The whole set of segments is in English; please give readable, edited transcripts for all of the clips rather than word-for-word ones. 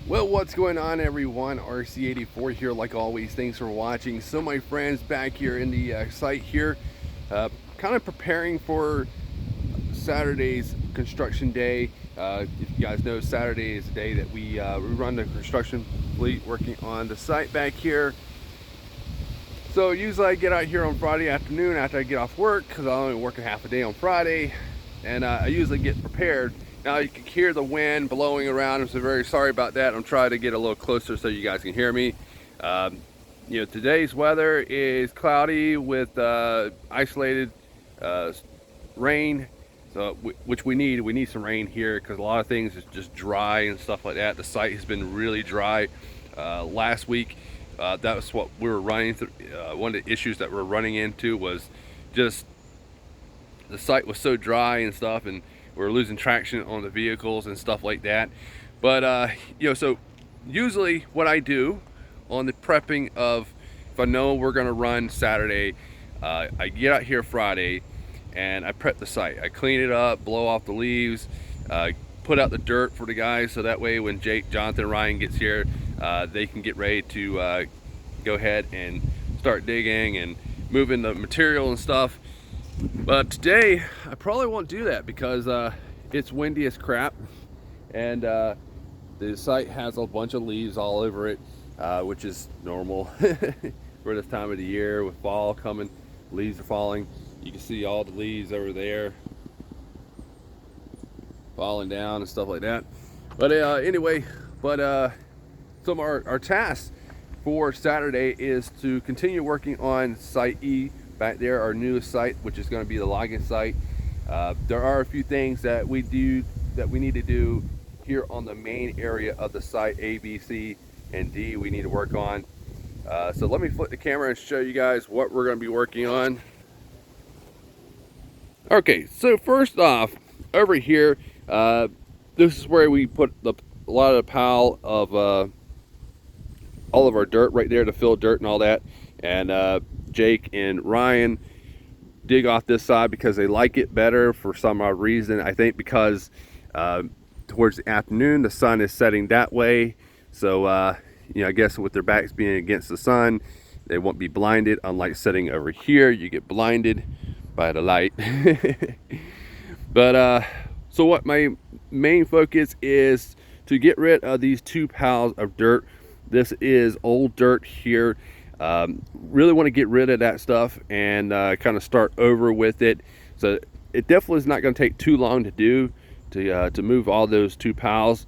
Well, what's going on, everyone? RC84 here, like always. Thanks for watching. So, my friends, back here in the site here, kind of preparing for Saturday's construction day. If you guys know, Saturday is the day that we run the construction fleet working on the site back here. So usually I get out here on Friday afternoon after I get off work, because I only work a half a day on Friday, and I usually get prepared. Now you can hear the wind blowing around. I'm so very sorry about that. I'm trying to get a little closer so you guys can hear me. You know, today's weather is cloudy with isolated rain, so which we need. We need some rain here because a lot of things is just dry and stuff like that. The site has been really dry. Last week, that was what we were running through. One of the issues that we're running into was just the site was so dry and stuff, and we're losing traction on the vehicles and stuff like that. But you know, so usually what I do on the prepping of, if I know we're gonna run Saturday, I get out here Friday and I prep the site. I clean it up, blow off the leaves, put out the dirt for the guys, so that way when Jake, Jonathan, and Ryan gets here, they can get ready to go ahead and start digging and moving the material and stuff. But today I probably won't do that because it's windy as crap, and the site has a bunch of leaves all over it, which is normal for this time of the year. With fall coming, leaves are falling. You can see all the leaves over there falling down and stuff like that. But anyway, some of our tasks for Saturday is to continue working on Site E back there, our newest site, which is going to be the logging site. There are a few things that we need to do here on the main area of the site. A, B, C, and D we need to work on. So let me flip the camera and show you guys what we're going to be working on. Okay, so first off, over here, this is where we put a lot of the pile of all of our dirt right there to fill dirt and all that. And Jake and Ryan dig off this side because they like it better for some odd reason. I think because towards the afternoon the sun is setting that way, so you know, I guess with their backs being against the sun, they won't be blinded, unlike sitting over here, you get blinded by the light. But so what my main focus is to get rid of these two piles of dirt. This is old dirt here. Really want to get rid of that stuff and kind of start over with it. So it definitely is not going to take too long to do, to move all those two piles,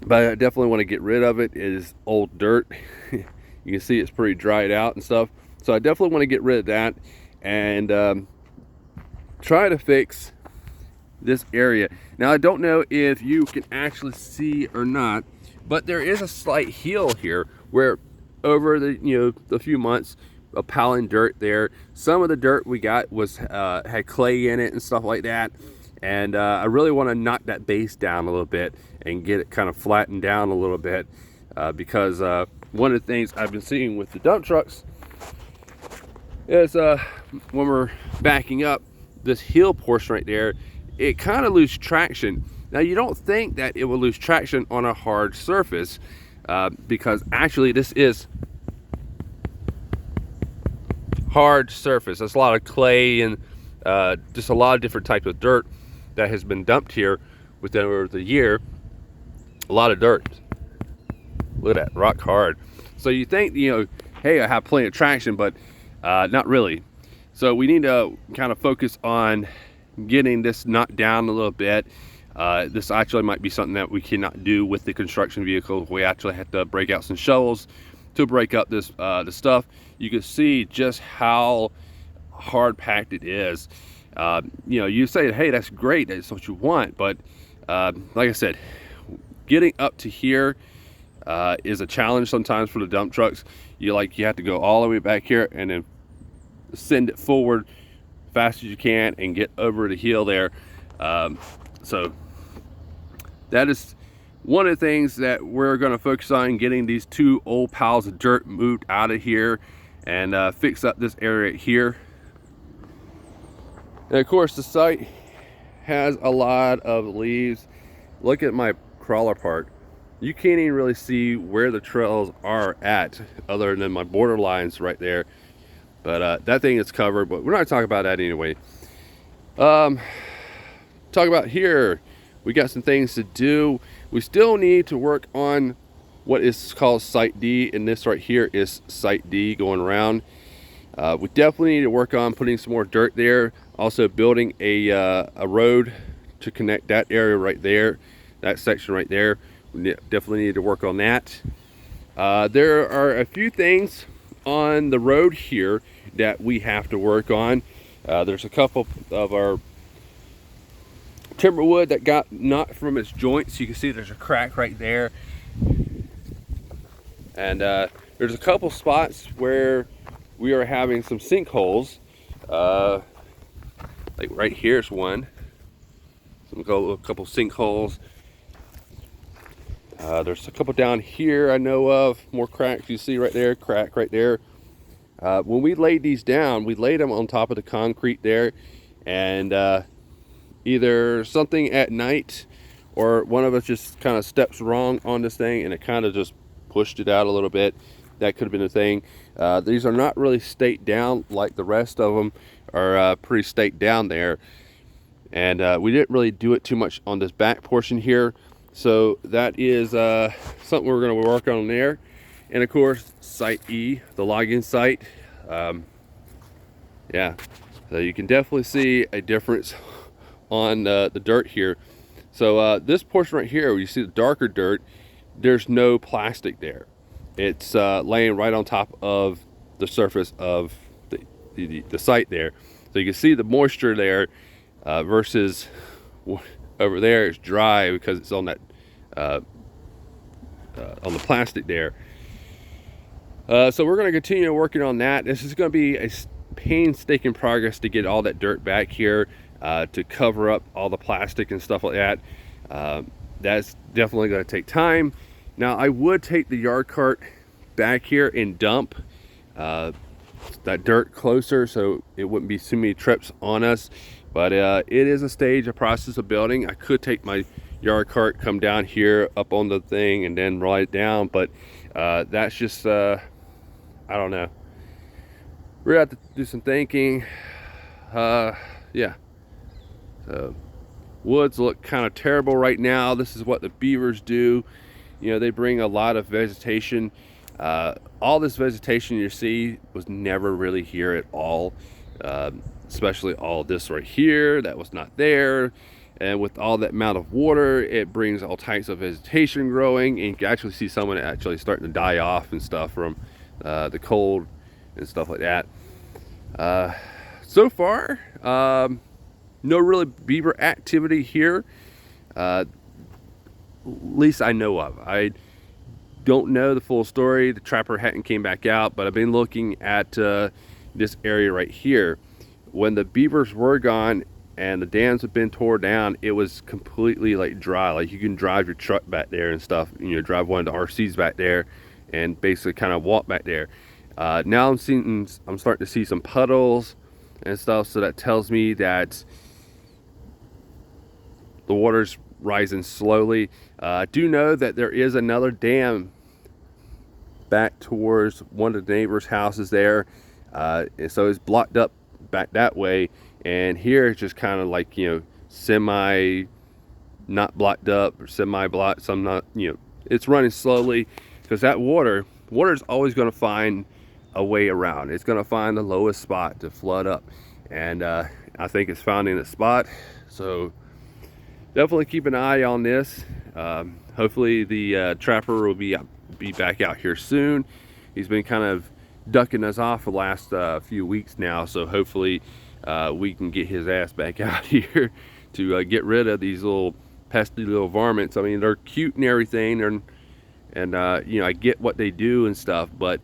but I definitely want to get rid of it. It is old dirt. You can see it's pretty dried out and stuff, so I definitely want to get rid of that and try to fix this area. Now I don't know if you can actually see or not, but there is a slight hill here where over the few months of piling dirt there, some of the dirt we got was had clay in it and stuff like that, and I really want to knock that base down a little bit and get it kind of flattened down a little bit, because one of the things I've been seeing with the dump trucks is when we're backing up this hill portion right there, it kind of loses traction. Now you don't think that it will lose traction on a hard surface, because actually this is hard surface. There's a lot of clay and just a lot of different types of dirt that has been dumped here within over the year. A lot of dirt. Look at that, rock hard. So you think, you know, hey, I have plenty of traction, but not really. So we need to kind of focus on getting this knocked down a little bit. This actually might be something that we cannot do with the construction vehicle. We actually have to break out some shovels to break up this the stuff. You can see just how hard packed it is. You know, you say, hey, that's great, that's what you want, but like I said, getting up to here is a challenge sometimes for the dump trucks. You have to go all the way back here and then send it forward fast as you can and get over the hill there. So that is one of the things that we're going to focus on, getting these two old piles of dirt moved out of here and fix up this area here. And of course the site has a lot of leaves. Look at my crawler part. you can't even really see where the trails are at other than my border lines right there. But that thing is covered, but we're not talking about that anyway. Talk about here, we got some things to do. We still need to work on what is called Site D, and this right here is Site D going around. We definitely need to work on putting some more dirt there. Also building a road to connect that area right there, that section right there. We definitely need to work on that. There are a few things on the road here that we have to work on. There's a couple of our timber wood that got knocked from its joints. You can see there's a crack right there. And there's a couple spots where we are having some sinkholes. Like right here's one. A couple sinkholes. There's a couple down here I know of. More cracks. You see right there, crack right there. When we laid these down, we laid them on top of the concrete there, and either something at night or one of us just kind of steps wrong on this thing and it kind of just pushed it out a little bit. That could have been the thing. These are not really staked down like the rest of them are pretty staked down there, and we didn't really do it too much on this back portion here. So that is something we're going to work on there. And of course, Site E, the logging site. Yeah, so you can definitely see a difference on the dirt here. So this portion right here, where you see the darker dirt, there's no plastic there. It's laying right on top of the surface of the site there. So you can see the moisture there versus over there is dry because it's on that on the plastic there. So we're going to continue working on that. This is going to be a painstaking progress to get all that dirt back here, to cover up all the plastic and stuff like that. That's definitely going to take time. Now I would take the yard cart back here and dump that dirt closer so it wouldn't be too many trips on us. But it is a process of building. I could take my yard cart, come down here up on the thing and then ride it down, but that's just I don't know. We're gonna have to do some thinking. Yeah, so woods look kind of terrible right now. This is what the beavers do. You know, they bring a lot of vegetation. All this vegetation you see was never really here at all, especially all this right here that was not there. And with all that amount of water, it brings all types of vegetation growing, and you can actually see some of it actually starting to die off and stuff from the cold and stuff like that. So far, no really beaver activity here, at least I know of. I don't know the full story. The trapper hadn't came back out, but I've been looking at this area right here. When the beavers were gone and the dams have been torn down, it was completely like dry. Like you can drive your truck back there and stuff, you know, drive one of the RCs back there and basically kind of walk back there. Now I'm starting to see some puddles and stuff, so that tells me that the water's rising slowly. I do know that there is another dam back towards one of the neighbors' houses there, and so it's blocked up back that way, and here it's just kind of like, you know, semi not blocked up or semi blocked, some not, you know, it's running slowly because that water is always going to find a way around. It's going to find the lowest spot to flood up, and I think it's finding a spot. So definitely keep an eye on this. Hopefully the trapper will be back out here soon. He's been kind of ducking us off for the last few weeks now, so hopefully we can get his ass back out here to get rid of these little pesky little varmints. I mean, they're cute and everything, and you know, I get what they do and stuff, but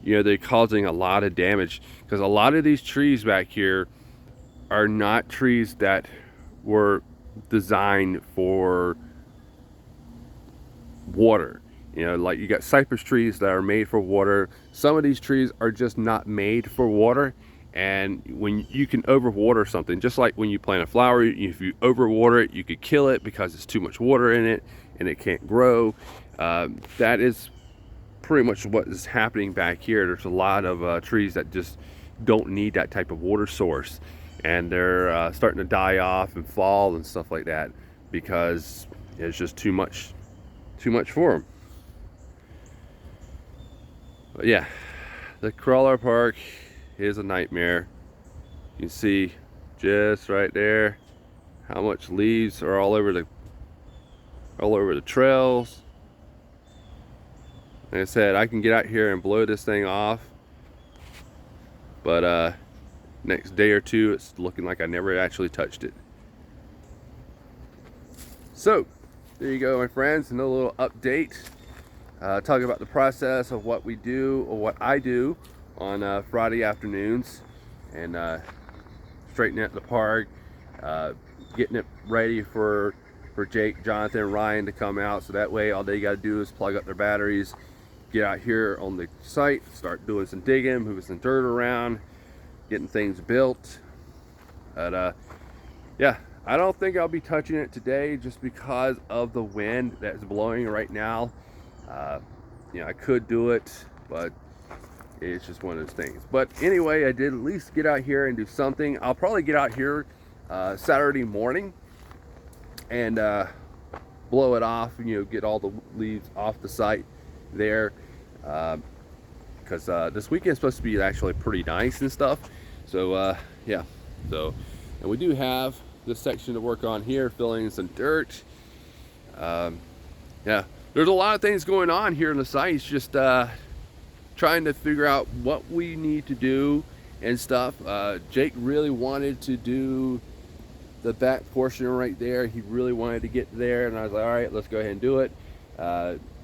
you know, they're causing a lot of damage because a lot of these trees back here are not trees that were designed for water. You know, like you got cypress trees that are made for water. Some of these trees are just not made for water, and when you can overwater something, just like when you plant a flower, if you overwater it, you could kill it because it's too much water in it, and it can't grow. That is pretty much what is happening back here. There's a lot of trees that just don't need that type of water source, and they're starting to die off and fall and stuff like that because it's just too much for them. But yeah, the crawler park is a nightmare. You can see just right there how much leaves are all over the trails. Like I said, I can get out here and blow this thing off, but next day or two it's looking like I never actually touched it. So there you go, my friends, another little update talking about the process of what we do, or what I do on Friday afternoons, and straightening out the park, getting it ready for Jake, Jonathan, and Ryan to come out, so that way all they got to do is plug up their batteries, get out here on the site, start doing some digging, moving some dirt around, getting things built. But yeah, I don't think I'll be touching it today just because of the wind that's blowing right now. You know, I could do it, but it's just one of those things. But anyway, I did at least get out here and do something. I'll probably get out here Saturday morning and blow it off, you know, get all the leaves off the site there, because this weekend is supposed to be actually pretty nice and stuff. So yeah, so, and we do have this section to work on here, filling in some dirt. Yeah, there's a lot of things going on here in the site. It's just trying to figure out what we need to do and stuff. Jake really wanted to do the back portion right there. He really wanted to get there, and I was like, all right, let's go ahead and do it.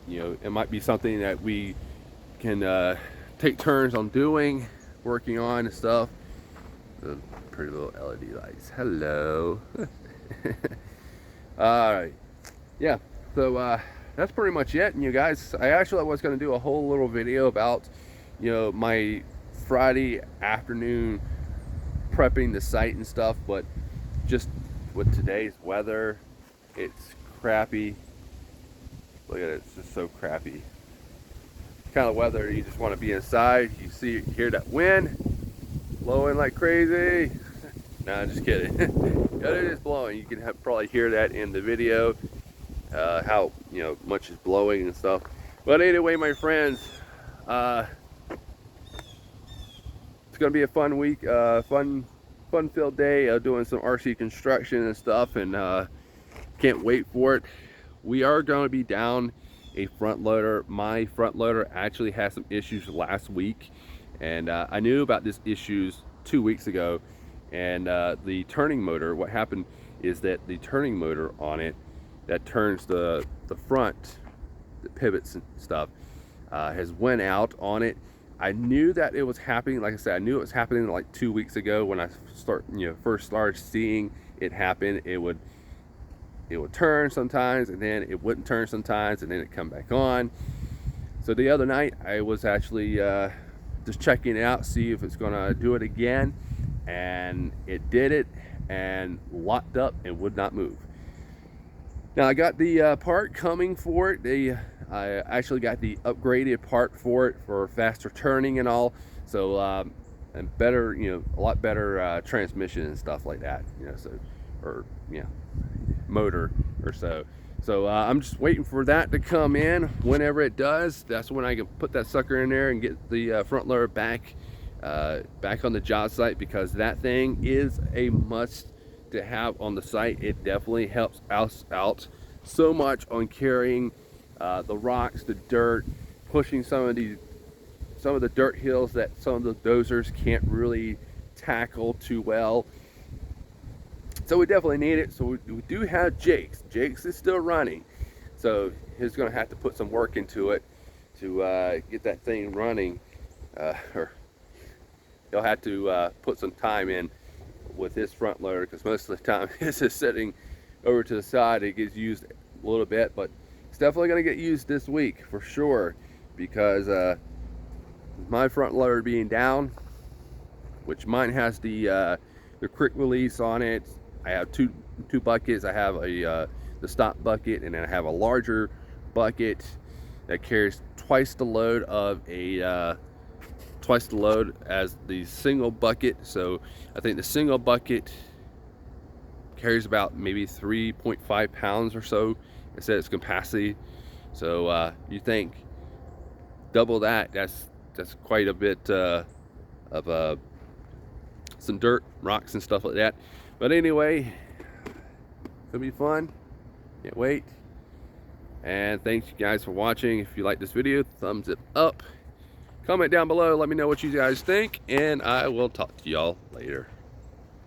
You know, it might be something that we can take turns on doing, working on and stuff. The pretty little LED lights. Hello. All right. Yeah. So that's pretty much it. And you guys, I actually was going to do a whole little video about, you know, my Friday afternoon prepping the site and stuff, but just with today's weather, it's crappy. Look at it, it's just so crappy. Kind of weather you just want to be inside. You hear that wind blowing like crazy. Nah, just kidding. It is blowing. You can probably hear that in the video, how, you know, much is blowing and stuff. But anyway, my friends, it's gonna be a fun week, fun-filled day, doing some RC construction and stuff, and can't wait for it. We are going to be down a front loader. My front loader actually had some issues last week, and I knew about these issues 2 weeks ago. And the turning motor, what happened is that the turning motor on it that turns the front, the pivots and stuff, has went out on it. I knew that it was happening. Like I said, I knew it was happening like 2 weeks ago when I first started seeing it happen. It would turn sometimes, and then it wouldn't turn sometimes, and then it'd come back on. So the other night I was actually just checking it out, see if it's gonna do it again, and it did it and locked up and would not move. Now I got the part coming for it. I actually got the upgraded part for it for faster turning and all, so and better, you know, a lot better transmission and stuff like that, you know, so, or yeah, motor or so. So I'm just waiting for that to come in. Whenever it does, that's when I can put that sucker in there and get the front loader back on the job site, because that thing is a must to have on the site. It definitely helps us out so much on carrying the rocks, the dirt, pushing some of the dirt hills that some of the dozers can't really tackle too well. So we definitely need it. So we do have Jake's. Jake's is still running, so he's going to have to put some work into it to get that thing running, or he'll have to put some time in with his front loader, because most of the time it's just sitting over to the side. It gets used a little bit, but it's definitely going to get used this week for sure, because my front loader being down, which mine has the quick release on it. I have two buckets. I have the the stop bucket, and then I have a larger bucket that carries twice the load of a twice the load as the single bucket. So I think the single bucket carries about maybe 3.5 pounds or so instead of its capacity. So you think double that, that's quite a bit of some dirt, rocks and stuff like that. But anyway, it'll be fun, can't wait. And thanks you guys for watching. If you like this video, thumbs it up, comment down below, let me know what you guys think, and I will talk to y'all later.